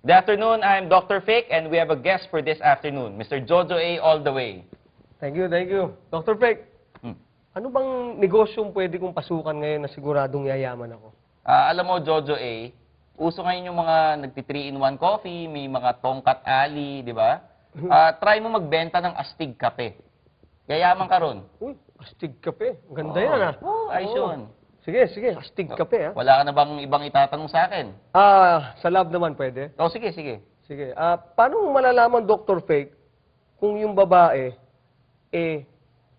Good afternoon, I'm Dr. Fake, and we have a guest for this afternoon, Mr. Jojo A. all the way. Thank you, thank you. Dr. Fake, ano bang negosyong pwede kong pasukan ngayon na siguradong yayaman ako? Alam mo, Jojo A, uso ngayon yung mga nagti-3-in-1 coffee, may mga tongkat ali, di ba? Try mo magbenta ng astig kape. Yayaman ka ron. Uy, astig kape. Ang ganda yan, ah. Ayos yun. Sige, sige, astig kape, ah. Wala ka na bang ibang itatanong sa akin? Sa lab naman pwede. Sige, sige. Sige. Paano mo malalaman, Dr. Fake, kung yung babae,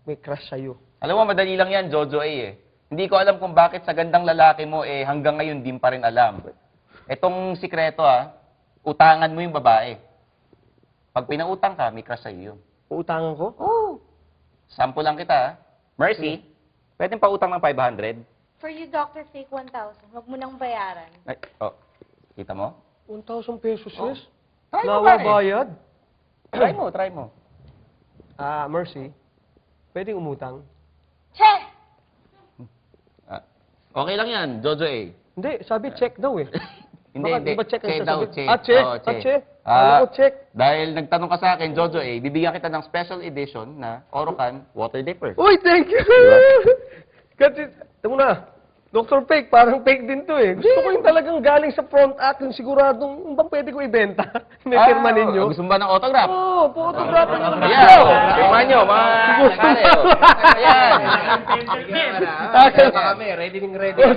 may crush sa'yo? Alam mo, madali lang yan, Jojo A eh. Hindi ko alam kung bakit sa gandang lalaki mo hanggang ngayon din pa rin alam. Etong sikreto utangan mo yung babae. Pag pinautang ka, may crush sa'yo yun. Uutangan ko? Oo. Sample lang kita, Mercy, pwedeng pautang ng 500? For you, Dr. Fake, 1,000. Huwag mo nang bayaran. Ay, kita mo? 1,000 pesos, sis? Try mo, Lawa pare. bayad? Try mo. Mercy, pwedeng umutang? Che! Okay lang yan, Jojo A. Hindi, sabi check daw eh. Hindi, Baka hindi. di ba check ang Che daw, sasabihin? che. Che. Oo, che. Che. Alam ko, check. Dahil nagtanong ka sa akin, Jojo A, bibigyan kita ng special edition na Orocan Water Dipper. Uy, thank you! Kasi, tamo na, Dr. Fake, parang fake din to eh. Gusto ko yung talagang galing sa front act, yung siguradong, bang pwede ko ibenta? May firma ninyo? Gusto mo ba ng autograph? Oo, photograph na naman. Ayan, firma nyo, mga nagkari. Ayan. Kami, ready kami dyan.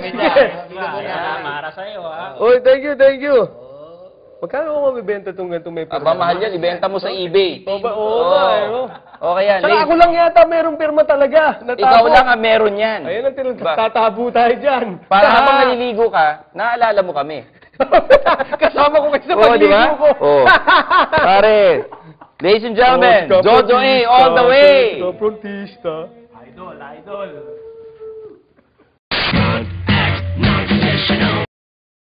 Para sa'yo, ha? Uy, thank you. Magkano ko mabibenta itong ganitong may firma? Mahal yan, ibenta mo sa eBay. Oo ba eh, no? Okay yan. Saka ako lang yata mayroong firma talaga. Natabo. Ikaw lang ang meron yan. Ayun ang tatabo tayo dyan. Para habang naliligo ka, naalala mo kami. Kasama ko kayo sa Oo, pagligo di ba? ko. Oo. Pare, ladies and gentlemen, Jojo A all the way. Frontista. Idol.